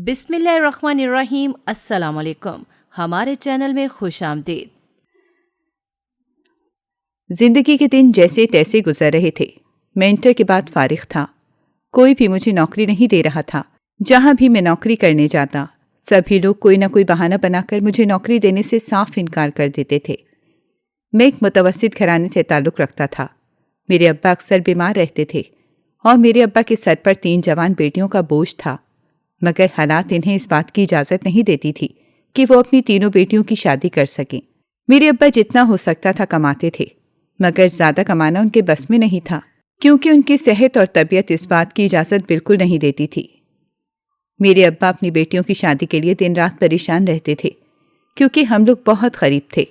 بسم اللہ الرحمن الرحیم۔ السلام علیکم، ہمارے چینل میں خوش آمدید۔ زندگی کے دن جیسے تیسے گزر رہے تھے۔ میں انٹر کے بعد فارغ تھا۔ کوئی بھی مجھے نوکری نہیں دے رہا تھا۔ جہاں بھی میں نوکری کرنے جاتا سبھی لوگ کوئی نہ کوئی بہانہ بنا کر مجھے نوکری دینے سے صاف انکار کر دیتے تھے۔ میں ایک متوسط گھرانے سے تعلق رکھتا تھا۔ میرے ابا اکثر بیمار رہتے تھے اور میرے ابا کے سر پر 3 جوان بیٹیوں کا بوجھ تھا، مگر حالات انہیں اس بات کی اجازت نہیں دیتی تھی کہ وہ اپنی تینوں بیٹیوں کی شادی کر سکیں۔ میرے ابا جتنا ہو سکتا تھا کماتے تھے، مگر زیادہ کمانا ان کے بس میں نہیں تھا، کیونکہ ان کی صحت اور طبیعت اس بات کی اجازت بالکل نہیں دیتی تھی۔ میرے ابا اپنی بیٹیوں کی شادی کے لیے دن رات پریشان رہتے تھے، کیونکہ ہم لوگ بہت غریب تھے۔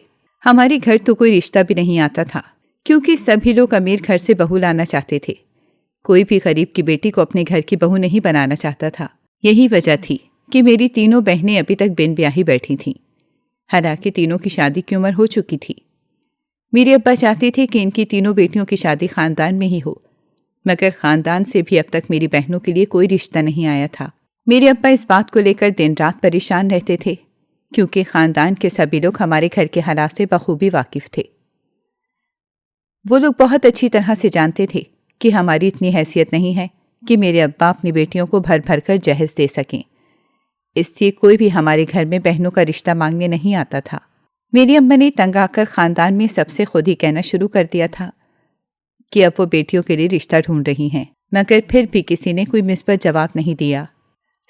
ہمارے گھر تو کوئی رشتہ بھی نہیں آتا تھا، کیونکہ سبھی لوگ امیر گھر سے بہو لانا چاہتے تھے۔ کوئی بھی غریب کی بیٹی کو اپنے گھر کی بہو نہیں بنانا چاہتا تھا۔ یہی وجہ تھی کہ میری تینوں بہنیں ابھی تک بن بیاہی بیٹھی تھیں، حالانکہ تینوں کی شادی کی عمر ہو چکی تھی۔ میرے ابا چاہتے تھے کہ ان کی تینوں بیٹیوں کی شادی خاندان میں ہی ہو، مگر خاندان سے بھی اب تک میری بہنوں کے لیے کوئی رشتہ نہیں آیا تھا۔ میرے ابا اس بات کو لے کر دن رات پریشان رہتے تھے، کیونکہ خاندان کے سبھی لوگ ہمارے گھر کے حالات سے بخوبی واقف تھے۔ وہ لوگ بہت اچھی طرح سے جانتے تھے کہ ہماری اتنی حیثیت نہیں ہے کہ میرے ابا اپنی بیٹیوں کو بھر بھر کر جہیز دے سکیں، اس لیے کوئی بھی ہمارے گھر میں بہنوں کا رشتہ مانگنے نہیں آتا تھا۔ میری اماں نے تنگ آ کر خاندان میں سب سے خود ہی کہنا شروع کر دیا تھا کہ اب وہ بیٹیوں کے لیے رشتہ ڈھونڈ رہی ہیں، مگر پھر بھی کسی نے کوئی مثبت جواب نہیں دیا۔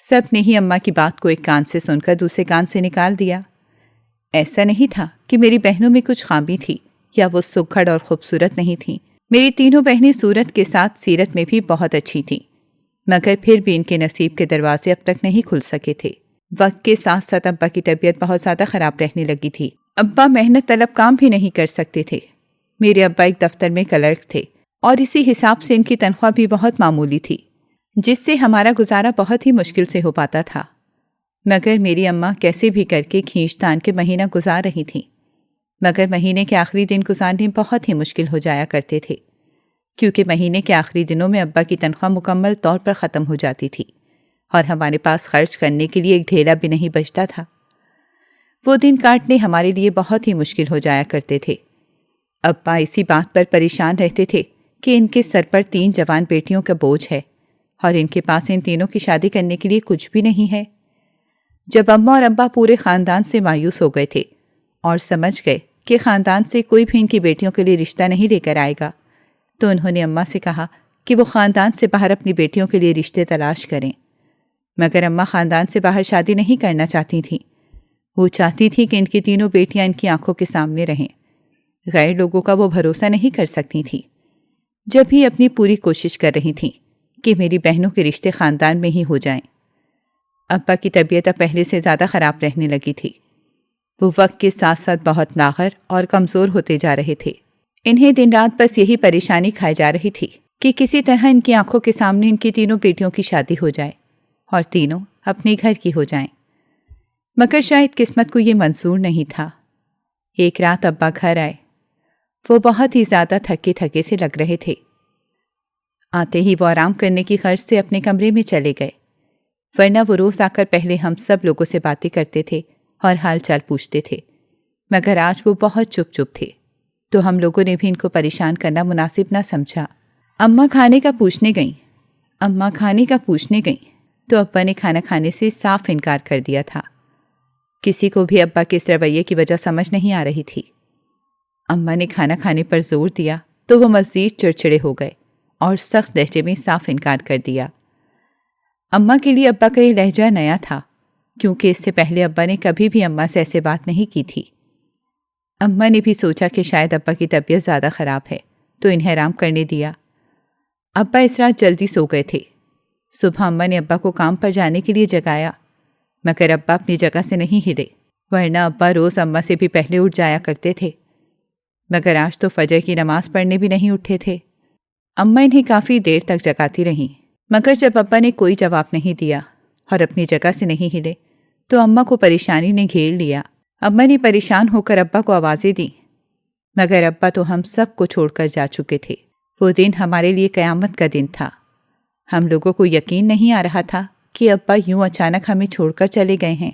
سب نے ہی اماں کی بات کو ایک کان سے سن کر دوسرے کان سے نکال دیا۔ ایسا نہیں تھا کہ میری بہنوں میں کچھ خامی تھی یا وہ سکھڑ اور خوبصورت نہیں تھیں۔ میری تینوں بہنیں صورت کے ساتھ سیرت میں بھی بہت اچھی تھیں، مگر پھر بھی ان کے نصیب کے دروازے اب تک نہیں کھل سکے تھے۔ وقت کے ساتھ ساتھ ابا کی طبیعت بہت زیادہ خراب رہنے لگی تھی۔ ابا محنت طلب کام بھی نہیں کر سکتے تھے۔ میرے ابا ایک دفتر میں کلرک تھے اور اسی حساب سے ان کی تنخواہ بھی بہت معمولی تھی، جس سے ہمارا گزارا بہت ہی مشکل سے ہو پاتا تھا۔ مگر میری اماں کیسے بھی کر کے کھینچ تان کے مہینہ گزار رہی تھیں، مگر مہینے کے آخری دن گزارنے بہت ہی مشکل ہو جایا کرتے تھے، کیونکہ مہینے کے آخری دنوں میں ابا کی تنخواہ مکمل طور پر ختم ہو جاتی تھی اور ہمارے پاس خرچ کرنے کے لیے ایک ڈھیلا بھی نہیں بچتا تھا۔ وہ دن کاٹنے ہمارے لیے بہت ہی مشکل ہو جایا کرتے تھے۔ ابا اسی بات پر پریشان رہتے تھے کہ ان کے سر پر 3 جوان بیٹیوں کا بوجھ ہے اور ان کے پاس ان تینوں کی شادی کرنے کے لیے کچھ بھی نہیں ہے۔ جب اماں اور ابا پورے خاندان سے مایوس ہو گئے تھے اور سمجھ گئے کہ خاندان سے کوئی بھی ان کی بیٹیوں کے لیے رشتہ نہیں لے کر آئے گا، تو انہوں نے اماں سے کہا کہ وہ خاندان سے باہر اپنی بیٹیوں کے لیے رشتے تلاش کریں۔ مگر اماں خاندان سے باہر شادی نہیں کرنا چاہتی تھیں۔ وہ چاہتی تھی کہ ان کی تینوں بیٹیاں ان کی آنکھوں کے سامنے رہیں۔ غیر لوگوں کا وہ بھروسہ نہیں کر سکتی تھیں، جب بھی اپنی پوری کوشش کر رہی تھیں کہ میری بہنوں کے رشتے خاندان میں ہی ہو جائیں۔ ابا کی طبیعت اب پہلے سے زیادہ خراب رہنے لگی تھی۔ وہ وقت کے ساتھ ساتھ بہت لاغر اور کمزور ہوتے جا رہے تھے۔ انہیں دن رات بس یہی پریشانی کھائی جا رہی تھی کہ کسی طرح ان کی آنکھوں کے سامنے ان کی تینوں بیٹیوں کی شادی ہو جائے اور تینوں اپنے گھر کی ہو جائیں۔ مگر شاید قسمت کو یہ منظور نہیں تھا۔ ایک رات ابا گھر آئے۔ وہ بہت ہی زیادہ تھکے تھکے سے لگ رہے تھے۔ آتے ہی وہ آرام کرنے کی غرض سے اپنے کمرے میں چلے گئے، ورنہ وہ روز آ کر پہلے ہم سب لوگوں سے باتیں کرتے تھے اور حال چال پوچھتے تھے، مگر آج وہ بہت چپ چپ تھے، تو ہم لوگوں نے بھی ان کو پریشان کرنا مناسب نہ سمجھا۔ اماں کھانے کا پوچھنے گئیں تو ابا نے کھانا کھانے سے صاف انکار کر دیا تھا۔ کسی کو بھی ابا کے اس رویے کی وجہ سمجھ نہیں آ رہی تھی۔ اماں نے کھانا کھانے پر زور دیا تو وہ مزید چڑچڑے ہو گئے اور سخت لہجے میں صاف انکار کر دیا۔ اماں کے لیے ابا کا یہ لہجہ نیا تھا، کیونکہ اس سے پہلے ابا نے کبھی بھی اماں سے ایسے بات نہیں کی تھی۔ اماں نے بھی سوچا کہ شاید ابا کی طبیعت زیادہ خراب ہے، تو انہیں آرام کرنے دیا۔ ابا اس رات جلدی سو گئے تھے۔ صبح اماں نے ابا کو کام پر جانے کے لیے جگایا، مگر ابا اپنی جگہ سے نہیں ہلے، ورنہ ابا روز اماں سے بھی پہلے اٹھ جایا کرتے تھے، مگر آج تو فجر کی نماز پڑھنے بھی نہیں اٹھے تھے۔ اماں انہیں کافی دیر تک جگاتی رہیں، مگر جب ابا نے کوئی جواب نہیں دیا اور اپنی جگہ سے نہیں ہلے تو اماں کو پریشانی نے گھیر لیا۔ اماں نے پریشان ہو کر ابا کو آوازیں دیں، مگر ابا تو ہم سب کو چھوڑ کر جا چکے تھے۔ وہ دن ہمارے لیے قیامت کا دن تھا۔ ہم لوگوں کو یقین نہیں آ رہا تھا کہ ابا یوں اچانک ہمیں چھوڑ کر چلے گئے ہیں۔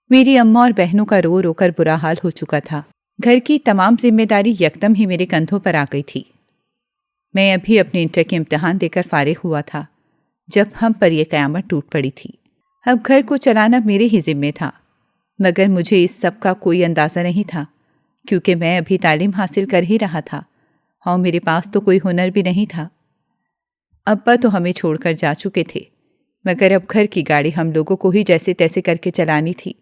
میری اماں اور بہنوں کا رو رو کر برا حال ہو چکا تھا۔ گھر کی تمام ذمہ داری یکدم ہی میرے کندھوں پر آ گئی تھی۔ میں ابھی اپنے انٹر کے امتحان دے کر فارغ ہوا تھا جب ہم پر یہ قیامت ٹوٹ پڑی تھی۔ اب گھر کو چلانا میرے ہی ذمے تھا، مگر مجھے اس سب کا کوئی اندازہ نہیں تھا، کیونکہ میں ابھی تعلیم حاصل کر ہی رہا تھا اور میرے پاس تو کوئی ہنر بھی نہیں تھا۔ ابا تو ہمیں چھوڑ کر جا چکے تھے، مگر اب گھر کی گاڑی ہم لوگوں کو ہی جیسے تیسے کر کے چلانی تھی،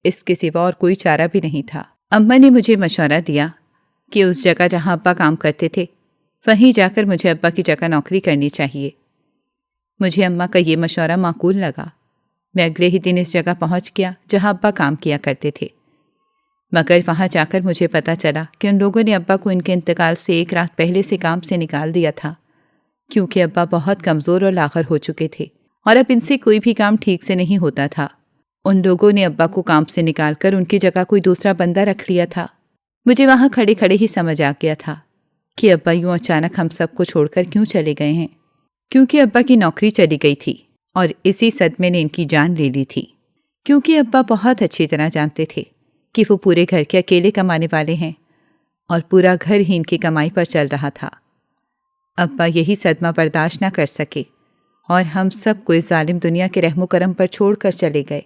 اس کے سوا اور کوئی چارہ بھی نہیں تھا۔ اماں نے مجھے مشورہ دیا کہ اس جگہ جہاں ابا کام کرتے تھے وہیں جا کر مجھے ابا کی جگہ نوکری کرنی چاہیے۔ مجھے اماں کا یہ مشورہ معقول لگا۔ میں اگلے ہی دن اس جگہ پہنچ گیا جہاں ابا کام کیا کرتے تھے، مگر وہاں جا کر مجھے پتہ چلا کہ ان لوگوں نے ابا کو ان کے انتقال سے ایک رات پہلے سے کام سے نکال دیا تھا، کیونکہ ابا بہت کمزور اور لاغر ہو چکے تھے اور اب ان سے کوئی بھی کام ٹھیک سے نہیں ہوتا تھا۔ ان لوگوں نے ابا کو کام سے نکال کر ان کی جگہ کوئی دوسرا بندہ رکھ لیا تھا۔ مجھے وہاں کھڑے کھڑے ہی سمجھ آ گیا تھا کہ ابا یوں اچانک ہم سب کو چھوڑ کر کیوں چلے گئے ہیں، کیونکہ ابا کی نوکری چلی گئی تھی اور اسی صدمے نے ان کی جان لے لی تھی۔ کیونکہ ابا بہت اچھی طرح جانتے تھے کہ وہ پورے گھر کے اکیلے کمانے والے ہیں اور پورا گھر ہی ان کی کمائی پر چل رہا تھا۔ ابا یہی صدمہ برداشت نہ کر سکے اور ہم سب کو اس ظالم دنیا کے رحم و کرم پر چھوڑ کر چلے گئے۔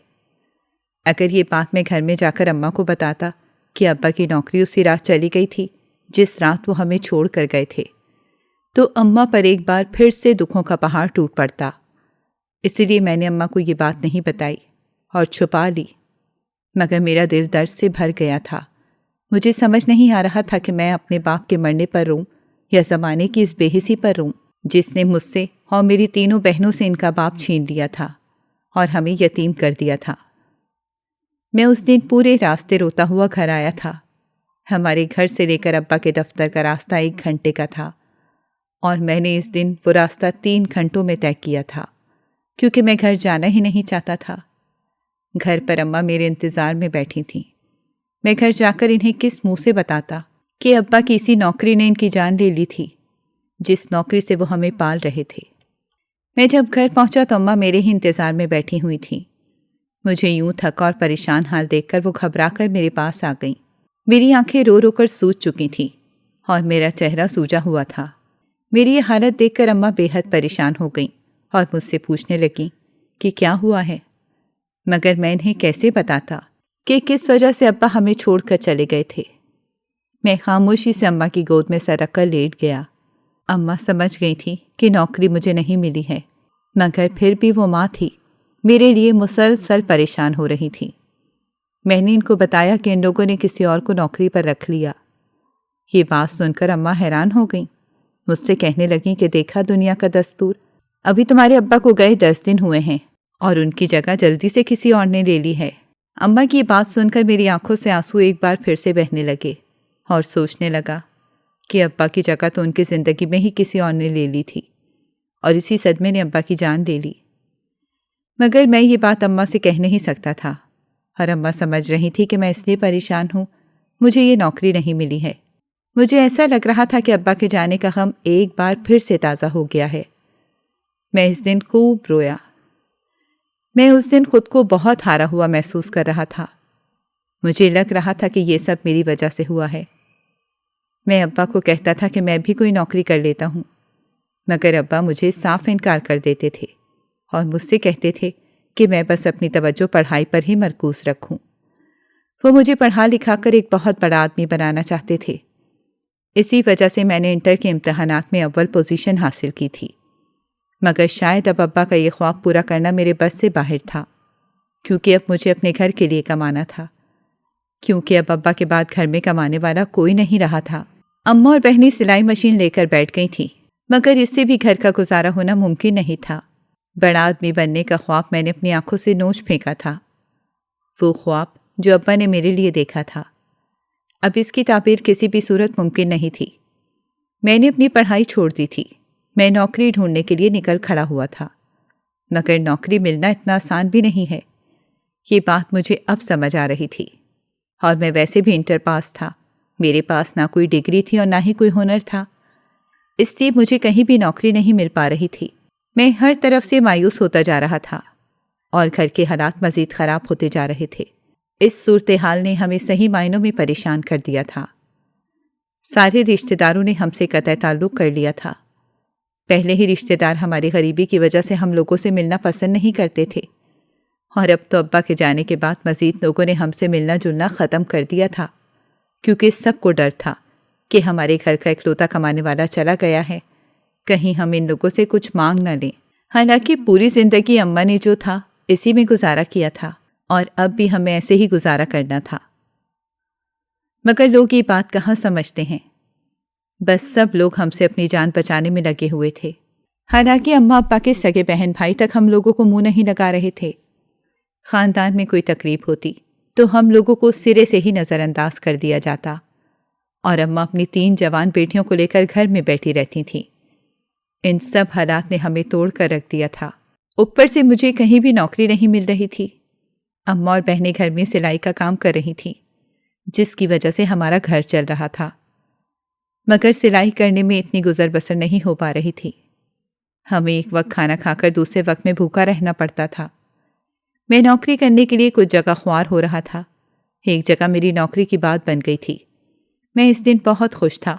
اگر یہ بات میں گھر میں جا کر اماں کو بتاتا کہ ابا کی نوکری اسی رات چلی گئی تھی جس رات وہ ہمیں چھوڑ کر گئے تھے، تو اماں پر ایک بار پھر سے دکھوں کا پہاڑ ٹوٹ پڑتا۔ اسی لیے میں نے اماں کو یہ بات نہیں بتائی اور چھپا لی، مگر میرا دل درد سے بھر گیا تھا۔ مجھے سمجھ نہیں آ رہا تھا کہ میں اپنے باپ کے مرنے پر روں یا زمانے کی اس بے حسی پر روں جس نے مجھ سے اور میری تینوں بہنوں سے ان کا باپ چھین لیا تھا اور ہمیں یتیم کر دیا تھا۔ میں اس دن پورے راستے روتا ہوا گھر آیا تھا۔ ہمارے گھر سے لے کر ابا کے دفتر کا راستہ 1 گھنٹے کا تھا اور میں نے اس دن وہ راستہ 3 گھنٹوں میں طے کیا تھا، کیونکہ میں گھر جانا ہی نہیں چاہتا تھا۔ گھر پر اماں میرے انتظار میں بیٹھی تھیں۔ میں گھر جا کر انہیں کس منہ سے بتاتا کہ ابا کی اسی نوکری نے ان کی جان لے لی تھی جس نوکری سے وہ ہمیں پال رہے تھے۔ میں جب گھر پہنچا تو اماں میرے ہی انتظار میں بیٹھی ہوئی تھیں۔ مجھے یوں تھکا اور پریشان حال دیکھ کر وہ گھبرا کر میرے پاس آ گئیں۔ میری آنکھیں رو رو کر سوج چکی تھیں اور میرا چہرہ سوجا ہوا تھا۔ میری یہ حالت دیکھ کر اماں بے حد پریشان ہو گئیں اور مجھ سے پوچھنے لگیں کہ کیا ہوا ہے، مگر میں انہیں کیسے بتاتا کہ کس وجہ سے ابا ہمیں چھوڑ کر چلے گئے تھے۔ میں خاموشی سے اماں کی گود میں سر رکھ کر لیٹ گیا۔ اماں سمجھ گئی تھیں کہ نوکری مجھے نہیں ملی ہے، مگر پھر بھی وہ ماں تھی، میرے لیے مسلسل پریشان ہو رہی تھی۔ میں نے ان کو بتایا کہ ان لوگوں نے کسی اور کو نوکری پر رکھ لیا۔ یہ بات سن کر اماں حیران ہو گئیں، مجھ سے کہنے لگیں کہ دیکھا دنیا کا دستور، ابھی تمہارے ابا کو گئے 10 دن ہوئے ہیں اور ان کی جگہ جلدی سے کسی اور نے لے لی ہے۔ اماں کی یہ بات سن کر میری آنکھوں سے آنسو ایک بار پھر سے بہنے لگے اور سوچنے لگا کہ ابا کی جگہ تو ان کی زندگی میں ہی کسی اور نے لے لی تھی اور اسی صدمے نے ابا کی جان لے لی۔ مگر میں یہ بات اماں سے کہہ نہیں سکتا تھا اور اماں سمجھ رہی تھی کہ میں اس لیے پریشان ہوں مجھے یہ نوکری نہیں ملی ہے۔ مجھے ایسا لگ رہا تھا کہ ابا کے جانے کا غم ایک بار پھر سے تازہ ہو گیا ہے۔ میں اس دن خوب رویا۔ میں اس دن خود کو بہت ہارا ہوا محسوس کر رہا تھا۔ مجھے لگ رہا تھا کہ یہ سب میری وجہ سے ہوا ہے۔ میں ابا کو کہتا تھا کہ میں بھی کوئی نوکری کر لیتا ہوں، مگر ابا مجھے صاف انکار کر دیتے تھے اور مجھ سے کہتے تھے کہ میں بس اپنی توجہ پڑھائی پر ہی مرکوز رکھوں۔ وہ مجھے پڑھا لکھا کر ایک بہت بڑا آدمی بنانا چاہتے تھے۔ اسی وجہ سے میں نے انٹر کے امتحانات میں اول پوزیشن حاصل کی تھی، مگر شاید اب ابا کا یہ خواب پورا کرنا میرے بس سے باہر تھا، کیونکہ اب مجھے اپنے گھر کے لیے کمانا تھا، کیونکہ اب ابا کے بعد گھر میں کمانے والا کوئی نہیں رہا تھا۔ اماں اور بہنیں سلائی مشین لے کر بیٹھ گئی تھیں، مگر اس سے بھی گھر کا گزارا ہونا ممکن نہیں تھا۔ بڑا آدمی بننے کا خواب میں نے اپنی آنکھوں سے نوچ پھینکا تھا، وہ خواب جو ابا نے میرے لیے دیکھا تھا۔ اب اس کی تعبیر کسی بھی صورت ممکن نہیں تھی۔ میں نے اپنی پڑھائی چھوڑ دی تھی، میں نوکری ڈھونڈنے کے لیے نکل کھڑا ہوا تھا، مگر نوکری ملنا اتنا آسان بھی نہیں ہے، یہ بات مجھے اب سمجھ آ رہی تھی۔ اور میں ویسے بھی انٹر پاس تھا، میرے پاس نہ کوئی ڈگری تھی اور نہ ہی کوئی ہنر تھا، اس لیے مجھے کہیں بھی نوکری نہیں مل پا رہی تھی۔ میں ہر طرف سے مایوس ہوتا جا رہا تھا اور گھر کے حالات مزید خراب ہوتے جا رہے تھے۔ اس صورتحال نے ہمیں صحیح معنوں میں پریشان کر دیا تھا۔ سارے رشتہ داروں نے ہم سے قطع تعلق کر لیا تھا۔ پہلے ہی رشتہ دار ہماری غریبی کی وجہ سے ہم لوگوں سے ملنا پسند نہیں کرتے تھے، اور اب تو ابا کے جانے کے بعد مزید لوگوں نے ہم سے ملنا جلنا ختم کر دیا تھا، کیونکہ سب کو ڈر تھا کہ ہمارے گھر کا اکلوتا کمانے والا چلا گیا ہے، کہیں ہم ان لوگوں سے کچھ مانگ نہ لیں۔ حالانکہ پوری زندگی اماں نے جو تھا اسی میں گزارا کیا تھا، اور اب بھی ہمیں ایسے ہی گزارا کرنا تھا۔ مگر لوگ یہ بات کہاں سمجھتے ہیں، بس سب لوگ ہم سے اپنی جان بچانے میں لگے ہوئے تھے۔ حالانکہ اماں ابا کے سگے بہن بھائی تک ہم لوگوں کو منہ نہیں لگا رہے تھے۔ خاندان میں کوئی تقریب ہوتی تو ہم لوگوں کو سرے سے ہی نظر انداز کر دیا جاتا، اور اماں اپنی 3 جوان بیٹیوں کو لے کر گھر میں بیٹھی رہتی تھیں۔ ان سب حالات نے ہمیں توڑ کر رکھ دیا تھا۔ اوپر سے مجھے کہیں بھی نوکری نہیں مل رہی تھی۔ اماں اور بہنیں گھر میں سلائی کا کام کر رہی تھیں، جس کی وجہ سے ہمارا گھر چل رہا تھا، مگر سلائی کرنے میں اتنی گزر بسر نہیں ہو پا رہی تھی۔ ہمیں ایک وقت کھانا کھا کر دوسرے وقت میں بھوکا رہنا پڑتا تھا۔ میں نوکری کرنے کے لیے کچھ جگہ خوار ہو رہا تھا۔ ایک جگہ میری نوکری کی بات بن گئی تھی۔ میں اس دن بہت خوش تھا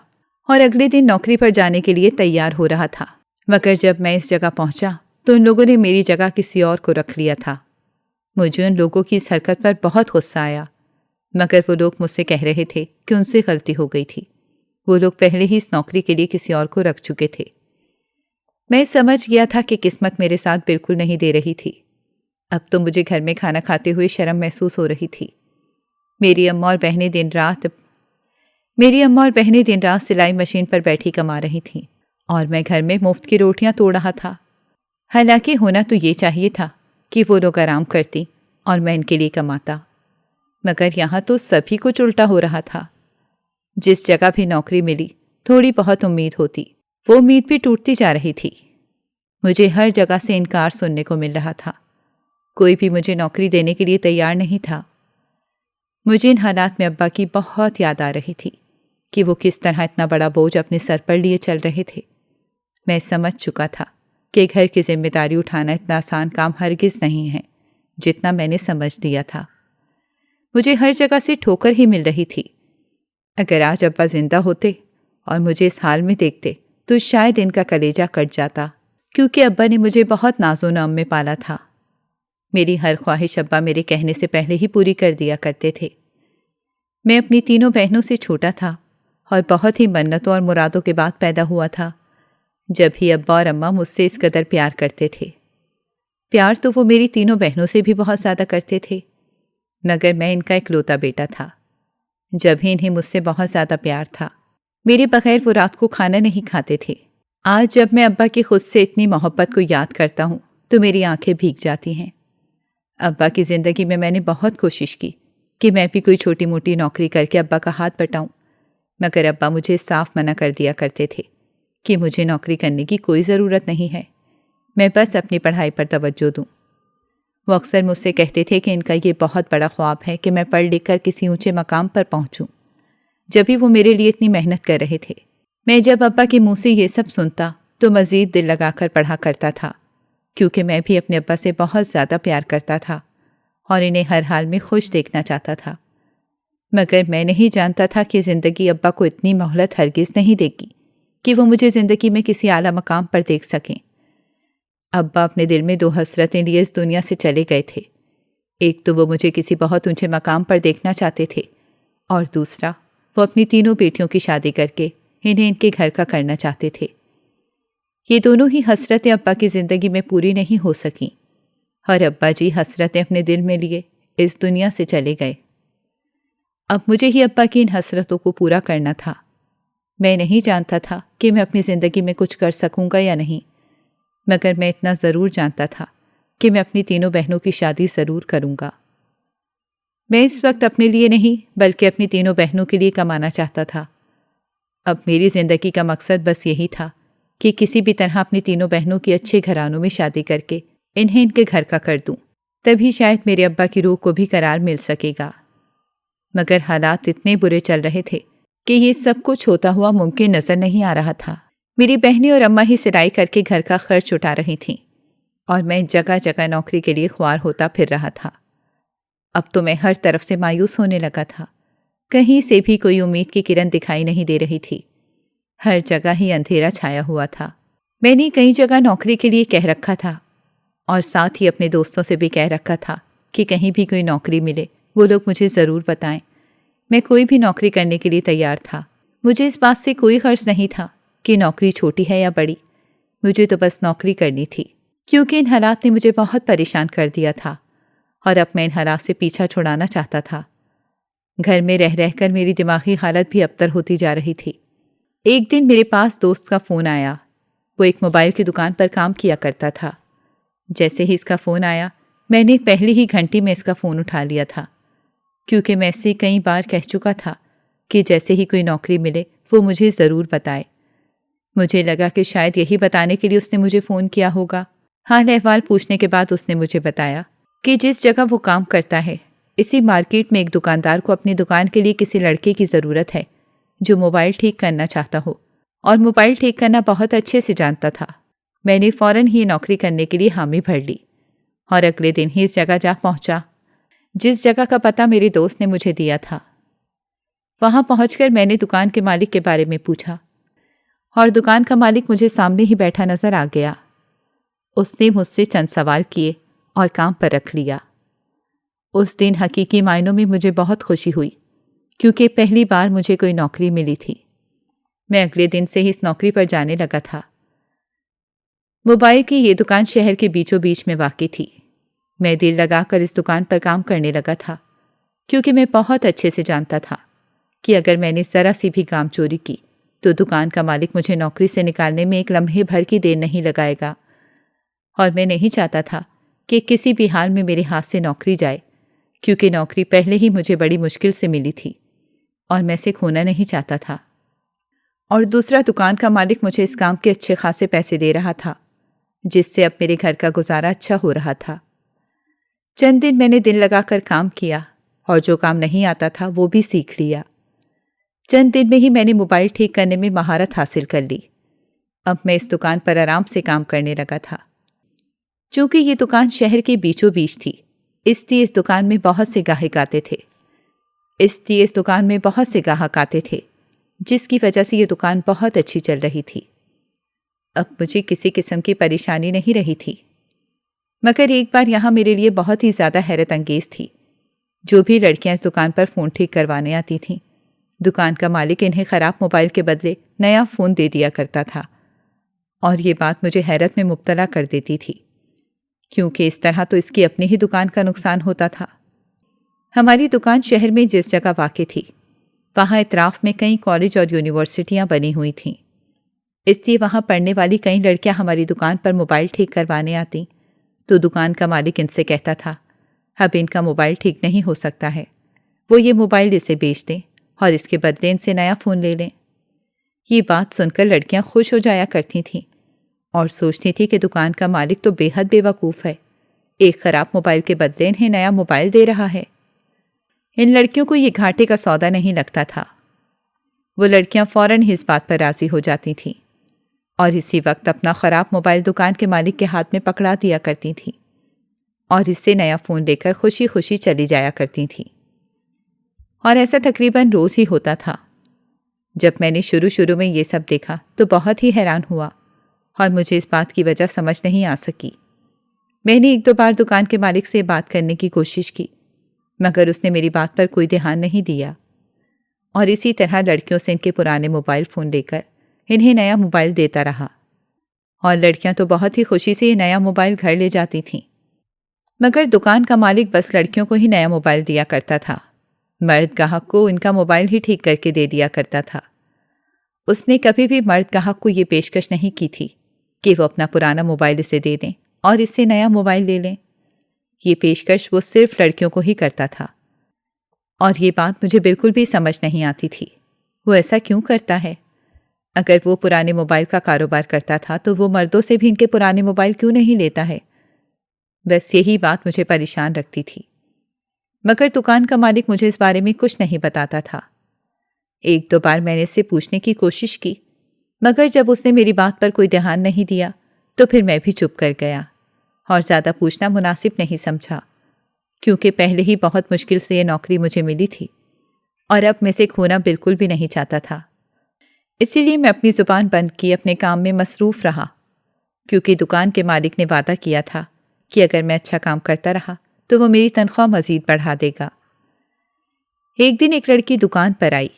اور اگلے دن نوکری پر جانے کے لیے تیار ہو رہا تھا، مگر جب میں اس جگہ پہنچا تو ان لوگوں نے میری جگہ کسی اور کو رکھ لیا تھا۔ مجھے ان لوگوں کی اس حرکت پر بہت غصہ آیا، مگر وہ لوگ مجھ سے کہہ رہے تھے کہ ان سے غلطی ہو گئی تھی، وہ لوگ پہلے ہی اس نوکری کے لیے کسی اور کو رکھ چکے تھے۔ میں سمجھ گیا تھا کہ قسمت میرے ساتھ بالکل نہیں دے رہی تھی۔ اب تو مجھے گھر میں کھانا کھاتے ہوئے شرم محسوس ہو رہی تھی۔ میری اماں اور بہنیں دن رات سلائی مشین پر بیٹھی کما رہی تھیں، اور میں گھر میں مفت کی روٹیاں توڑ رہا تھا۔ حالانکہ ہونا تو یہ چاہیے تھا کہ وہ لوگ آرام کرتی اور میں ان کے لیے کماتا، مگر یہاں تو سبھی کچھ الٹا ہو رہا تھا۔ جس جگہ بھی نوکری ملی تھوڑی بہت امید ہوتی، وہ امید بھی ٹوٹتی جا رہی تھی۔ مجھے ہر جگہ سے انکار سننے کو مل رہا تھا، کوئی بھی مجھے نوکری دینے کے لیے تیار نہیں تھا۔ مجھے ان حالات میں ابا کی بہت یاد آ رہی تھی کہ وہ کس طرح اتنا بڑا بوجھ اپنے سر پر لیے چل رہے تھے۔ میں سمجھ چکا تھا کہ گھر کی ذمہ داری اٹھانا اتنا آسان کام ہرگز نہیں ہے جتنا میں نے سمجھ لیا تھا۔ مجھے ہر جگہ سے ٹھوکر ہی مل رہی تھی۔ اگر آج ابا زندہ ہوتے اور مجھے اس حال میں دیکھتے تو شاید ان کا کلیجہ کٹ جاتا، کیونکہ ابا نے مجھے بہت ناز و نعم میں پالا تھا۔ میری ہر خواہش ابا میرے کہنے سے پہلے ہی پوری کر دیا کرتے تھے۔ میں اپنی 3 بہنوں سے چھوٹا تھا اور بہت ہی منتوں اور مرادوں کے بعد پیدا ہوا تھا۔ جب ہی ابا اور اماں مجھ سے اس قدر پیار کرتے تھے۔ پیار تو وہ میری 3 بہنوں سے بھی بہت زیادہ کرتے تھے، مگر میں ان کا اکلوتا بیٹا تھا۔ جب ہی انہیں مجھ سے بہت زیادہ پیار تھا، میرے بغیر وہ رات کو کھانا نہیں کھاتے تھے۔ آج جب میں ابا کی خود سے اتنی محبت کو یاد کرتا ہوں تو میری آنکھیں بھیگ جاتی ہیں۔ ابا کی زندگی میں نے بہت کوشش کی کہ میں بھی کوئی چھوٹی موٹی نوکری کر کے ابا کا ہاتھ بٹاؤں، مگر ابا مجھے صاف منع کر دیا کرتے تھے کہ مجھے نوکری کرنے کی کوئی ضرورت نہیں ہے، میں بس اپنی پڑھائی پر توجہ دوں۔ وہ اکثر مجھ سے کہتے تھے کہ ان کا یہ بہت بڑا خواب ہے کہ میں پڑھ لکھ کر کسی اونچے مقام پر پہنچوں۔ جب ہی وہ میرے لیے اتنی محنت کر رہے تھے، میں جب ابا کے منہ سے یہ سب سنتا تو مزید دل لگا کر پڑھا کرتا تھا، کیونکہ میں بھی اپنے ابا سے بہت زیادہ پیار کرتا تھا اور انہیں ہر حال میں خوش دیکھنا چاہتا تھا۔ مگر میں نہیں جانتا تھا کہ زندگی ابا کو اتنی مہلت ہرگز نہیں دے گی کہ وہ مجھے زندگی میں کسی اعلیٰ مقام پر دیکھ سکیں۔ ابا اپنے دل میں 2 حسرتیں لیے اس دنیا سے چلے گئے تھے۔ ایک تو وہ مجھے کسی بہت اونچے مقام پر دیکھنا چاہتے تھے، اور دوسرا وہ اپنی 3 بیٹیوں کی شادی کر کے انہیں ان کے گھر کا کرنا چاہتے تھے۔ یہ دونوں ہی حسرتیں ابا کی زندگی میں پوری نہیں ہو سکیں، اور ابا جی حسرتیں اپنے دل میں لیے اس دنیا سے چلے گئے۔ اب مجھے ہی ابا کی ان حسرتوں کو پورا کرنا تھا۔ میں نہیں جانتا تھا کہ میں اپنی زندگی میں کچھ کر سکوں گا یا نہیں، مگر میں اتنا ضرور جانتا تھا کہ میں اپنی 3 بہنوں کی شادی ضرور کروں گا۔ میں اس وقت اپنے لیے نہیں بلکہ اپنی 3 بہنوں کے لیے کمانا چاہتا تھا۔ اب میری زندگی کا مقصد بس یہی تھا کہ کسی بھی طرح اپنی 3 بہنوں کی اچھے گھرانوں میں شادی کر کے انہیں ان کے گھر کا کر دوں، تبھی شاید میرے ابا کی روح کو بھی قرار مل سکے گا۔ مگر حالات اتنے برے چل رہے تھے کہ یہ سب کچھ ہوتا ہوا ممکن نظر نہیں آ رہا تھا۔ میری بہنیں اور اماں ہی سلائی کر کے گھر کا خرچ اٹھا رہی تھیں اور میں جگہ جگہ نوکری کے لیے خوار ہوتا پھر رہا تھا۔ اب تو میں ہر طرف سے مایوس ہونے لگا تھا۔ کہیں سے بھی کوئی امید کی کرن دکھائی نہیں دے رہی تھی۔ ہر جگہ ہی اندھیرا چھایا ہوا تھا۔ میں نے کئی جگہ نوکری کے لیے کہہ رکھا تھا اور ساتھ ہی اپنے دوستوں سے بھی کہہ رکھا تھا کہ کہیں بھی کوئی نوکری ملے وہ لوگ مجھے ضرور بتائیں۔ میں کوئی بھی نوکری کرنے کے لیے تیار تھا۔ مجھے اس بات سے کوئی غرض نہیں تھا کہ نوکری چھوٹی ہے یا بڑی، مجھے تو بس نوکری کرنی تھی، کیونکہ ان حالات نے مجھے بہت پریشان کر دیا تھا اور اب میں ان حالات سے پیچھا چھڑانا چاہتا تھا۔ گھر میں رہ رہ کر میری دماغی حالت بھی ابتر ہوتی جا رہی تھی۔ ایک دن میرے پاس دوست کا فون آیا۔ وہ ایک موبائل کی دکان پر کام کیا کرتا تھا۔ جیسے ہی اس کا فون آیا، میں نے پہلی ہی گھنٹی میں اس کا فون اٹھا لیا تھا، کیونکہ میں اسے کئی بار کہہ چکا تھا کہ جیسے ہی کوئی نوکری ملے وہ مجھے ضرور بتائے۔ مجھے لگا کہ شاید یہی بتانے کے لیے اس نے مجھے فون کیا ہوگا۔ حال احوال پوچھنے کے بعد اس نے مجھے بتایا کہ جس جگہ وہ کام کرتا ہے اسی مارکیٹ میں ایک دکاندار کو اپنی دکان کے لیے کسی لڑکے کی ضرورت ہے جو موبائل ٹھیک کرنا چاہتا ہو اور موبائل ٹھیک کرنا بہت اچھے سے جانتا تھا۔ میں نے فوراً ہی نوکری کرنے کے لیے حامی بھر لی اور اگلے دن ہی اس جگہ جا پہنچا جس جگہ کا پتہ میرے دوست نے مجھے دیا تھا۔ وہاں پہنچ کر میں نے دکان کے مالک کے بارے میں پوچھا اور دکان کا مالک مجھے سامنے ہی بیٹھا نظر آ گیا۔ اس نے مجھ سے چند سوال کیے اور کام پر رکھ لیا۔ اس دن حقیقی معنوں میں مجھے بہت خوشی ہوئی، کیونکہ پہلی بار مجھے کوئی نوکری ملی تھی۔ میں اگلے دن سے ہی اس نوکری پر جانے لگا تھا۔ موبائل کی یہ دکان شہر کے بیچوں بیچ میں واقع تھی۔ میں دل لگا کر اس دکان پر کام کرنے لگا تھا، کیونکہ میں بہت اچھے سے جانتا تھا کہ اگر میں نے ذرا سی بھی کام چوری کی تو دکان کا مالک مجھے نوکری سے نکالنے میں ایک لمحے بھر کی دیر نہیں لگائے گا، اور میں نہیں چاہتا تھا کہ کسی بھی حال میں میرے ہاتھ سے نوکری جائے، کیونکہ نوکری پہلے ہی مجھے بڑی مشکل سے ملی تھی اور میں اسے کھونا نہیں چاہتا تھا۔ اور دوسرا، دکان کا مالک مجھے اس کام کے اچھے خاصے پیسے دے رہا تھا، جس سے اب میرے گھر کا گزارا اچھا ہو رہا تھا۔ چند دن میں نے دل لگا کر کام کیا اور جو کام نہیں آتا تھا وہ بھی سیکھ لیا۔ چند دن میں ہی میں نے موبائل ٹھیک کرنے میں مہارت حاصل کر لی۔ اب میں اس دکان پر آرام سے کام کرنے لگا تھا۔ چونکہ یہ دکان شہر کے بیچوں بیچ تھی، اس لیے اس دکان میں بہت سے گاہک آتے تھے، جس کی وجہ سے یہ دکان بہت اچھی چل رہی تھی۔ اب مجھے کسی قسم کی پریشانی نہیں رہی تھی، مگر ایک بار یہاں میرے لیے بہت ہی زیادہ حیرت انگیز تھی۔ جو بھی لڑکیاں اس دکان پر فون ٹھیک کروانے آتی تھیں، دکان کا مالک انہیں خراب موبائل کے بدلے نیا فون دے دیا کرتا تھا، اور یہ بات مجھے حیرت میں مبتلا کر دیتی تھی، کیونکہ اس طرح تو اس کی اپنی ہی دکان کا نقصان ہوتا تھا۔ ہماری دکان شہر میں جس جگہ واقع تھی، وہاں اطراف میں کئی کالج اور یونیورسٹیاں بنی ہوئی تھیں، اس لیے وہاں پڑھنے والی کئی لڑکیاں ہماری دکان پر موبائل ٹھیک کروانے آتیں تو دکان کا مالک ان سے کہتا تھا، اب ان کا موبائل ٹھیک نہیں ہو سکتا ہے، وہ یہ موبائل اسے بیچ دیں اور اس کے بدلے ان سے نیا فون لے لیں۔ یہ بات سن کر لڑکیاں خوش ہو جایا کرتی تھیں اور سوچتی تھی کہ دکان کا مالک تو بے حد بے وقوف ہے، ایک خراب موبائل کے بدلے انہیں نیا موبائل دے رہا ہے۔ ان لڑکیوں کو یہ گھاٹے کا سودا نہیں لگتا تھا۔ وہ لڑکیاں فوراً ہی اس بات پر راضی ہو جاتی تھیں اور اسی وقت اپنا خراب موبائل دکان کے مالک کے ہاتھ میں پکڑا دیا کرتی تھیں اور اس سے نیا فون لے کر خوشی خوشی چلی جایا کرتی تھیں۔ اور ایسا تقریباً روز ہی ہوتا تھا۔ جب میں نے شروع میں یہ سب دیکھا تو بہت ہی حیران ہوا اور مجھے اس بات کی وجہ سمجھ نہیں آ سکی۔ میں نے ایک دو بار دکان کے مالک سے بات کرنے کی کوشش کی، مگر اس نے میری بات پر کوئی دھیان نہیں دیا، اور اسی طرح لڑکیوں سے ان کے پرانے موبائل فون لے کر انہیں نیا موبائل دیتا رہا، اور لڑکیاں تو بہت ہی خوشی سے یہ نیا موبائل گھر لے جاتی تھیں، مگر دکان کا مالک بس لڑکیوں کو ہی نیا موبائل دیا کرتا تھا، مرد گاہک کو ان کا موبائل ہی ٹھیک کر کے دے دیا کرتا تھا۔ اس نے کبھی بھی مرد گاہک کو یہ پیشکش نہیں کی تھی کہ وہ اپنا پرانا موبائل اسے دے دیں اور اس سے نیا موبائل لے لیں۔ یہ پیشکش وہ صرف لڑکیوں کو ہی کرتا تھا، اور یہ بات مجھے بالکل بھی سمجھ نہیں آتی تھی، وہ ایسا کیوں کرتا ہے؟ اگر وہ پرانے موبائل کا کاروبار کرتا تھا تو وہ مردوں سے بھی ان کے پرانے موبائل کیوں نہیں لیتا ہے؟ بس یہی بات مجھے پریشان رکھتی تھی، مگر دکان کا مالک مجھے اس بارے میں کچھ نہیں بتاتا تھا۔ ایک دو بار میں نے اس سے پوچھنے کی کوشش کی، مگر جب اس نے میری بات پر کوئی دھیان نہیں دیا تو پھر میں بھی چپ کر گیا اور زیادہ پوچھنا مناسب نہیں سمجھا، کیونکہ پہلے ہی بہت مشکل سے یہ نوکری مجھے ملی تھی اور اب میں اسے کھونا بالکل بھی نہیں چاہتا تھا۔ اسی لیے میں اپنی زبان بند کی اپنے کام میں مصروف رہا، کیونکہ دکان کے مالک نے وعدہ کیا تھا کہ اگر میں اچھا کام کرتا رہا تو وہ میری تنخواہ مزید بڑھا دے گا۔ ایک دن ایک لڑکی دکان پر آئی۔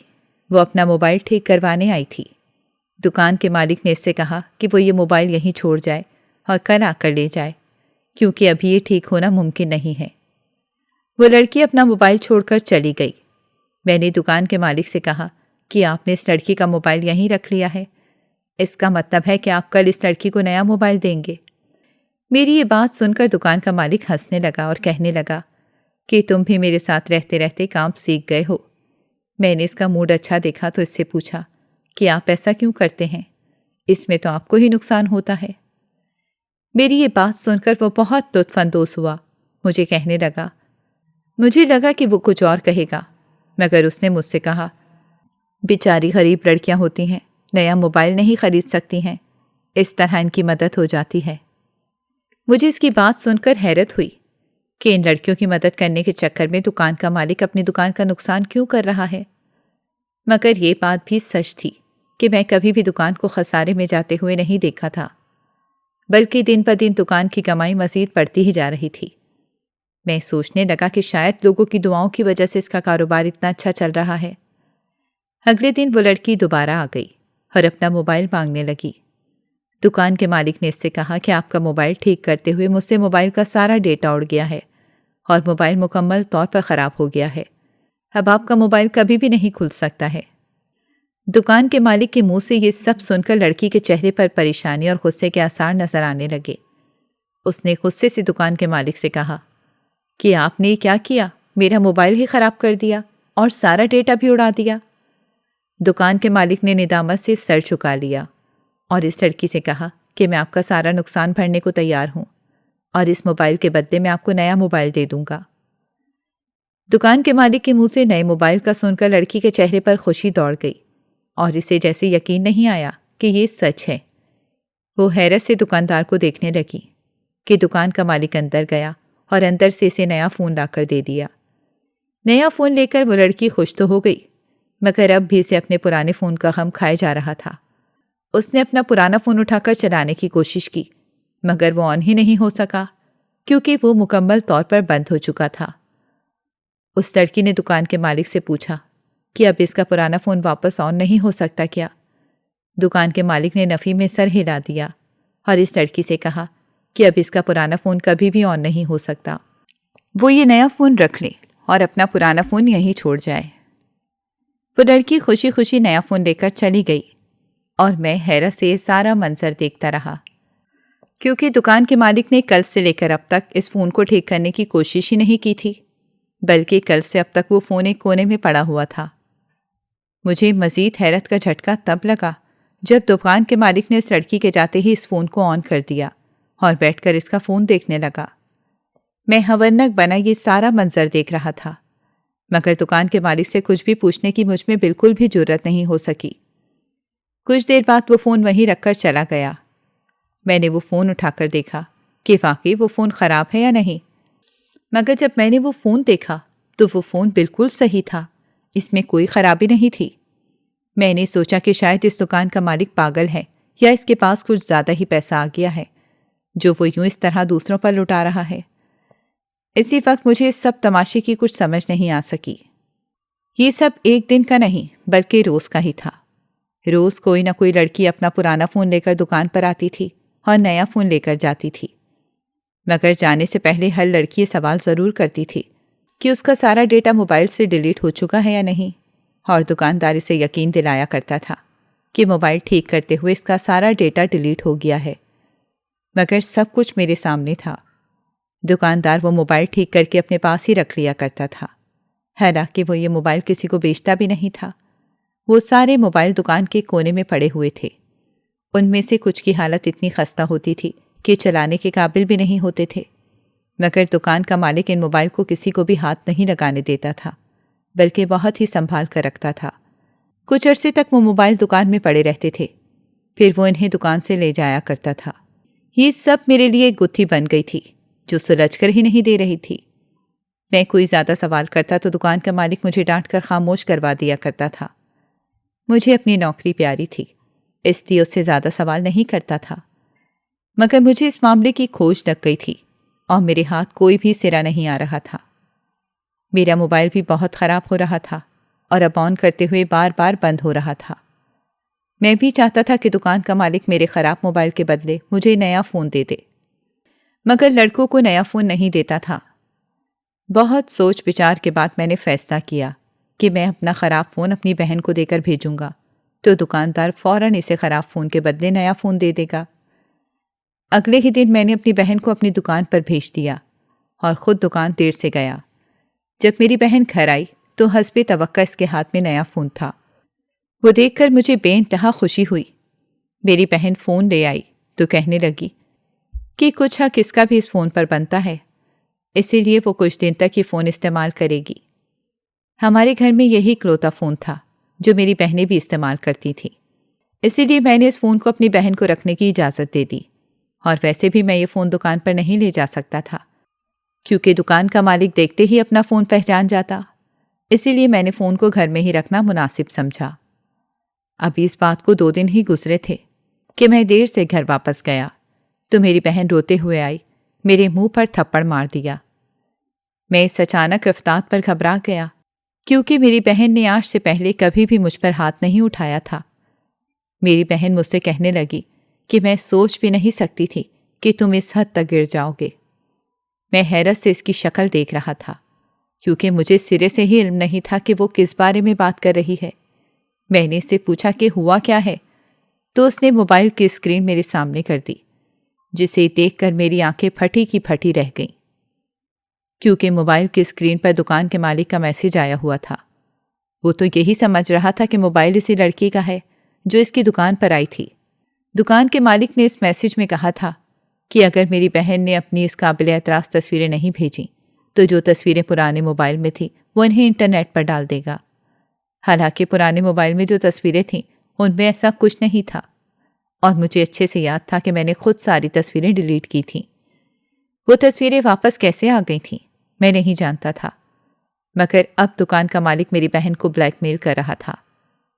وہ اپنا موبائل ٹھیک کروانے آئی تھی۔ دکان کے مالک نے اس سے کہا کہ وہ یہ موبائل یہیں چھوڑ جائے اور کل آ کر لے جائے، کیونکہ ابھی یہ ٹھیک ہونا ممکن نہیں ہے۔ وہ لڑکی اپنا موبائل چھوڑ کر چلی گئی۔ میں نے دکان کے مالک سے کہا کہ آپ نے اس لڑکی کا موبائل یہیں رکھ لیا ہے، اس کا مطلب ہے کہ آپ کل اس لڑکی کو نیا موبائل دیں گے۔ میری یہ بات سن کر دکان کا مالک ہنسنے لگا اور کہنے لگا کہ تم بھی میرے ساتھ رہتے رہتے کام سیکھ گئے ہو۔ میں نے اس کا موڈ اچھا دیکھا تو اس سے پوچھا کہ آپ ایسا کیوں کرتے ہیں؟ اس میں تو آپ کو ہی نقصان ہوتا ہے۔ میری یہ بات سن کر وہ بہت لطف اندوز ہوا۔ مجھے لگا کہ وہ کچھ اور کہے گا، مگر اس نے مجھ سے کہا، بیچاری غریب لڑکیاں ہوتی ہیں، نیا موبائل نہیں خرید سکتی ہیں، اس طرح ان کی مدد ہو جاتی ہے۔ مجھے اس کی بات سن کر حیرت ہوئی کہ ان لڑکیوں کی مدد کرنے کے چکر میں دکان کا مالک اپنی دکان کا نقصان کیوں کر رہا ہے؟ مگر یہ بات بھی سچ تھی کہ میں کبھی بھی دکان کو خسارے میں جاتے ہوئے نہیں دیکھا تھا، بلکہ دن بدن دکان کی کمائی مزید بڑھتی ہی جا رہی تھی۔ میں سوچنے لگا کہ شاید لوگوں کی دعاؤں کی وجہ سے اس کا کاروبار اتنا اچھا چل رہا ہے۔ اگلے دن وہ لڑکی دوبارہ آ گئی اور اپنا موبائل مانگنے لگی۔ دکان کے مالک نے اس سے کہا کہ آپ کا موبائل ٹھیک کرتے ہوئے مجھ سے موبائل کا سارا ڈیٹا اڑ گیا ہے اور موبائل مکمل طور پر خراب ہو گیا ہے۔ اب آپ کا موبائل کبھی بھی نہیں کھل سکتا ہے۔ دکان کے مالک کے منہ سے یہ سب سن کر لڑکی کے چہرے پر پریشانی اور غصے کے آثار نظر آنے لگے۔ اس نے غصے سے دکان کے مالک سے کہا کہ آپ نے کیا کیا؟ میرا موبائل ہی خراب کر دیا اور سارا ڈیٹا بھی اڑا دیا۔ دکان کے مالک نے ندامت سے سر جھکا لیا اور اس لڑکی سے کہا کہ میں آپ کا سارا نقصان بھرنے کو تیار ہوں اور اس موبائل کے بدلے میں آپ کو نیا موبائل دے دوں گا۔ دکان کے مالک کے منہ سے نئے موبائل کا سن کر لڑکی کے چہرے پر خوشی دوڑ گئی اور اسے جیسے یقین نہیں آیا کہ یہ سچ ہے۔ وہ حیرت سے دکاندار کو دیکھنے لگی کہ دکان کا مالک اندر گیا اور اندر سے اسے نیا فون لا کر دے دیا۔ نیا فون لے کر وہ لڑکی خوش تو ہو گئی، مگر اب بھی اسے اپنے پرانے فون کا غم کھائے جا رہا تھا۔ اس نے اپنا پرانا فون اٹھا کر چلانے کی کوشش کی، مگر وہ آن ہی نہیں ہو سکا کیونکہ وہ مکمل طور پر بند ہو چکا تھا۔ اس لڑکی نے دکان کے مالک سے پوچھا کہ اب اس کا پرانا فون واپس آن نہیں ہو سکتا کیا؟ دکان کے مالک نے نفی میں سر ہلا دیا اور اس لڑکی سے کہا کہ اب اس کا پرانا فون کبھی بھی آن نہیں ہو سکتا، وہ یہ نیا فون رکھ لے اور اپنا پرانا فون یہیں چھوڑ جائے۔ وہ لڑکی خوشی خوشی نیا فون لے کر چلی گئی اور میں حیرت سے سارا منظر دیکھتا رہا، کیونکہ دکان کے مالک نے کل سے لے کر اب تک اس فون کو ٹھیک کرنے کی کوشش ہی نہیں کی تھی، بلکہ کل سے اب تک وہ فون ایک کونے میں پڑا ہوا تھا۔ مجھے مزید حیرت کا جھٹکا تب لگا جب دکان کے مالک نے اس لڑکی کے جاتے ہی اس فون کو آن کر دیا اور بیٹھ کر اس کا فون دیکھنے لگا۔ میں حیرناک بنا یہ سارا منظر دیکھ رہا تھا، مگر دکان کے مالک سے کچھ بھی پوچھنے کی مجھ میں بالکل بھی جرأت نہیں ہو سکی۔ کچھ دیر بعد وہ فون وہیں رکھ کر چلا گیا۔ میں نے وہ فون اٹھا کر دیکھا کہ واقعی وہ فون خراب ہے یا نہیں، مگر جب میں نے وہ فون دیکھا تو وہ فون بالکل صحیح تھا، اس میں کوئی خرابی نہیں تھی۔ میں نے سوچا کہ شاید اس دکان کا مالک پاگل ہے یا اس کے پاس کچھ زیادہ ہی پیسہ آ گیا ہے جو وہ یوں اس طرح دوسروں پر لٹا رہا ہے۔ اسی وقت مجھے اس سب تماشے کی کچھ سمجھ نہیں آ سکی۔ یہ سب ایک دن کا نہیں بلکہ روز کا ہی تھا۔ روز کوئی نہ کوئی لڑکی اپنا پرانا فون لے کر دکان پر آتی تھی اور نیا فون لے کر جاتی تھی، مگر جانے سے پہلے ہر لڑکی یہ سوال ضرور کرتی تھی کہ اس کا سارا ڈیٹا موبائل سے ڈیلیٹ ہو چکا ہے یا نہیں، اور دکاندار اسے یقین دلایا کرتا تھا کہ موبائل ٹھیک کرتے ہوئے اس کا سارا ڈیٹا ڈیلیٹ ہو گیا ہے، مگر سب کچھ میرے سامنے تھا۔ دکاندار وہ موبائل ٹھیک کر کے اپنے پاس ہی رکھ لیا کرتا تھا، حالانکہ وہ یہ موبائل کسی کو بیچتا بھی نہیں تھا۔ وہ سارے موبائل دکان کے کونے میں پڑے ہوئے تھے، ان میں سے کچھ کی حالت اتنی خستہ ہوتی تھی کہ چلانے کے قابل بھی نہیں ہوتے تھے، مگر دکان کا مالک ان موبائل کو کسی کو بھی ہاتھ نہیں لگانے دیتا تھا، بلکہ بہت ہی سنبھال کر رکھتا تھا۔ کچھ عرصے تک وہ موبائل دکان میں پڑے رہتے تھے، پھر وہ انہیں دکان سے لے جایا کرتا تھا۔ یہ سب میرے لیے ایک گتھی بن گئی تھی جو سلجھ کر ہی نہیں دے رہی تھی۔ میں کوئی زیادہ سوال کرتا تو دکان کا مالک مجھے ڈانٹ کر خاموش کروا دیا کرتا تھا۔ مجھے اپنی نوکری پیاری تھی، اس لیے اس سے زیادہ سوال نہیں کرتا تھا، مگر مجھے اس معاملے کی کھوج لگ گئی تھی اور میرے ہاتھ کوئی بھی سرا نہیں آ رہا تھا۔ میرا موبائل بھی بہت خراب ہو رہا تھا اور اب آن کرتے ہوئے بار بار بند ہو رہا تھا۔ میں بھی چاہتا تھا کہ دکان کا مالک میرے خراب موبائل کے بدلے مجھے نیا فون دے دے، مگر لڑکوں کو نیا فون نہیں دیتا تھا۔ بہت سوچ بچار کے بعد میں نے فیصلہ کیا کہ میں اپنا خراب فون اپنی بہن کو دے کر بھیجوں گا تو دکاندار فوراً اسے خراب فون کے بدلے نیا فون دے دے گا۔ اگلے ہی دن میں نے اپنی بہن کو اپنی دکان پر بھیج دیا اور خود دکان دیر سے گیا۔ جب میری بہن گھر آئی تو حسب توقع اس کے ہاتھ میں نیا فون تھا۔ وہ دیکھ کر مجھے بے انتہا خوشی ہوئی۔ میری بہن فون لے آئی تو کہنے لگی کہ کچھ حق اس کا بھی اس فون پر بنتا ہے، اسی لیے وہ کچھ دن تک یہ فون استعمال کرے گی۔ ہمارے گھر میں یہی اکلوتا فون تھا جو میری بہنیں بھی استعمال کرتی تھیں، اسی لیے میں نے اس فون کو اپنی بہن کو رکھنے کی اجازت دے دی۔ اور ویسے بھی میں یہ فون دکان پر نہیں لے جا سکتا تھا کیونکہ دکان کا مالک دیکھتے ہی اپنا فون پہچان جاتا، اسی لیے میں نے فون کو گھر میں ہی رکھنا مناسب سمجھا۔ اب اس بات کو 2 دن ہی گزرے تھے کہ میں دیر سے گھر واپس گیا تو میری بہن روتے ہوئے آئی، میرے منہ پر تھپڑ مار دیا۔ میں اس اچانک افتاد پر گھبرا گیا کیونکہ میری بہن نے آج سے پہلے کبھی بھی مجھ پر ہاتھ نہیں اٹھایا تھا۔ میری بہن مجھ سے کہنے لگی کہ میں سوچ بھی نہیں سکتی تھی کہ تم اس حد تک گر جاؤ گے۔ میں حیرت سے اس کی شکل دیکھ رہا تھا کیونکہ مجھے سرے سے ہی علم نہیں تھا کہ وہ کس بارے میں بات کر رہی ہے۔ میں نے اس سے پوچھا کہ ہوا کیا ہے تو اس نے موبائل کی اسکرین میرے سامنے کر دی، جسے دیکھ کر میری آنکھیں پھٹی کی پھٹی رہ گئیں کیونکہ موبائل کی اسکرین پر دکان کے مالک کا میسج آیا ہوا تھا۔ وہ تو یہی سمجھ رہا تھا کہ موبائل اسی لڑکی کا ہے جو اس کی دکان پر آئی تھی۔ دکان کے مالک نے اس میسج میں کہا تھا کہ اگر میری بہن نے اپنی اس قابل اعتراض تصویریں نہیں بھیجیں تو جو تصویریں پرانے موبائل میں تھیں وہ انہیں انٹرنیٹ پر ڈال دے گا۔ حالانکہ پرانے موبائل میں جو تصویریں تھیں ان میں ایسا کچھ نہیں تھا اور مجھے اچھے سے یاد تھا کہ میں نے خود ساری تصویریں ڈیلیٹ کی تھیں۔ وہ تصویریں واپس کیسے آ گئی تھیں میں نہیں جانتا تھا، مگر اب دکان کا مالک میری بہن کو بلیک میل کر رہا تھا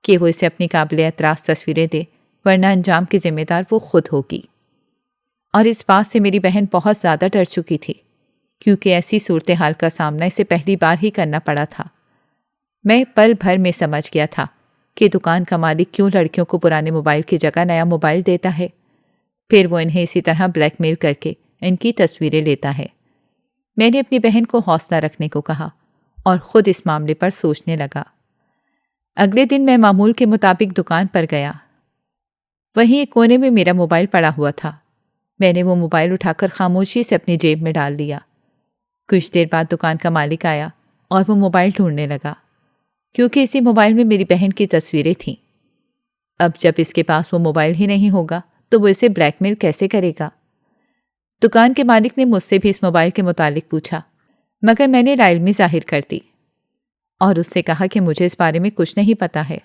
کہ وہ اسے اپنی قابل اعتراض تصویریں دے ورنہ انجام کی ذمہ دار وہ خود ہوگی۔ اور اس بات سے میری بہن بہت زیادہ ڈر چکی تھی کیونکہ ایسی صورتحال کا سامنا اسے پہلی بار ہی کرنا پڑا تھا۔ میں پل بھر میں سمجھ گیا تھا کہ دکان کا مالک کیوں لڑکیوں کو پرانے موبائل کی جگہ نیا موبائل دیتا ہے، پھر وہ انہیں اسی طرح بلیک میل کر کے ان کی تصویریں لیتا ہے۔ میں نے اپنی بہن کو حوصلہ رکھنے کو کہا اور خود اس معاملے پر سوچنے لگا۔ اگلے دن میں معمول کے مطابق دکان پر گیا۔ وہیں ایک کونے میں میرا موبائل پڑا ہوا تھا۔ میں نے وہ موبائل اٹھا کر خاموشی سے اپنی جیب میں ڈال لیا۔ کچھ دیر بعد دکان کا مالک آیا اور وہ موبائل ڈھونڈنے لگا کیونکہ اسی موبائل میں میری بہن کی تصویریں تھیں۔ اب جب اس کے پاس وہ موبائل ہی نہیں ہوگا تو وہ اسے بلیک میل کیسے کرے گا؟ دکان کے مالک نے مجھ سے بھی اس موبائل کے متعلق پوچھا مگر میں نے لا علمی ظاہر کر دی اور اس سے کہا کہ مجھے اس بارے میں کچھ نہیں پتا ہے۔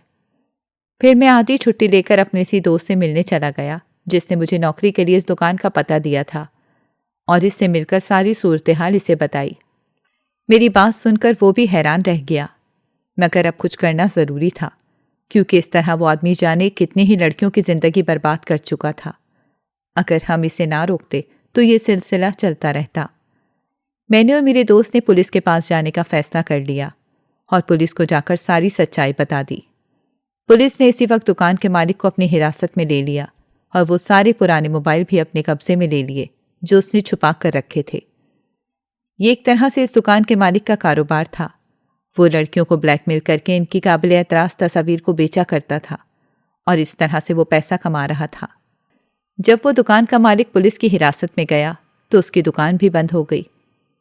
پھر میں آدھی چھٹی لے کر اپنے اسی دوست سے ملنے چلا گیا جس نے مجھے نوکری کے لیے اس دکان کا پتہ دیا تھا اور اس سے مل کر ساری صورتحال اسے بتائی۔ میری بات سن کر وہ بھی حیران رہ گیا، مگر اب کچھ کرنا ضروری تھا کیونکہ اس طرح وہ آدمی جانے کتنی ہی لڑکیوں کی زندگی برباد کر چکا تھا۔ اگر ہم اسے نہ روکتے تو یہ سلسلہ چلتا رہتا۔ میں نے اور میرے دوست نے پولیس کے پاس جانے کا فیصلہ کر لیا اور پولیس کو جا کر ساری سچائی بتا دی۔ پولیس نے اسی وقت دکان کے مالک کو اپنی حراست میں لے لیا اور وہ سارے پرانے موبائل بھی اپنے قبضے میں لے لیے جو اس نے چھپا کر رکھے تھے۔ یہ ایک طرح سے اس دکان کے مالک کا کاروبار تھا۔ وہ لڑکیوں کو بلیک میل کر کے ان کی قابل اعتراض تصاویر کو بیچا کرتا تھا اور اس طرح سے وہ پیسہ کما رہا تھا۔ جب وہ دکان کا مالک پولیس کی حراست میں گیا تو اس کی دکان بھی بند ہو گئی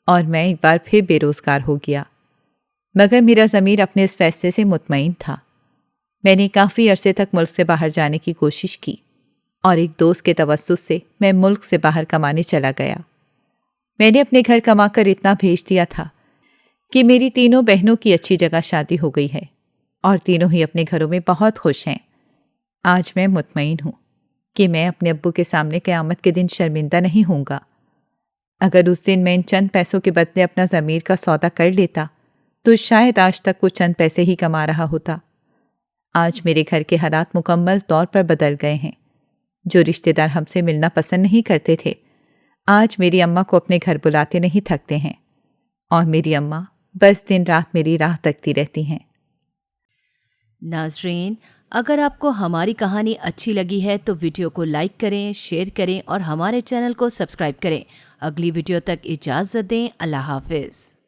اور میں ایک بار پھر بے روزگار ہو گیا، مگر میرا ضمیر اپنے اس فیصلے سے مطمئن تھا۔ میں نے کافی عرصے تک ملک سے باہر جانے کی کوشش کی اور ایک دوست کے توسط سے میں ملک سے باہر کمانے چلا گیا۔ میں نے اپنے گھر کما کر اتنا بھیج دیا تھا کہ میری تینوں بہنوں کی اچھی جگہ شادی ہو گئی ہے اور تینوں ہی اپنے گھروں میں بہت خوش ہیں۔ آج میں مطمئن ہوں کہ میں اپنے ابو کے سامنے قیامت کے دن شرمندہ نہیں ہوں گا۔ اگر اس دن میں ان چند پیسوں کے بدلے اپنا ضمیر کا سودا کر لیتا تو شاید آج تک وہ چند پیسے ہی کما رہا ہوتا۔ آج میرے گھر کے حالات مکمل طور پر بدل گئے ہیں۔ جو رشتہ دار ہم سے ملنا پسند نہیں کرتے تھے، آج میری اماں کو اپنے گھر بلاتے نہیں تھکتے ہیں، اور میری اماں بس دن رات میری راہ تکتی رہتی ہیں۔ ناظرین، اگر آپ کو ہماری کہانی اچھی لگی ہے تو ویڈیو کو لائک کریں، شیئر کریں اور ہمارے چینل کو سبسکرائب کریں۔ اگلی ویڈیو تک اجازت دیں۔ اللہ حافظ۔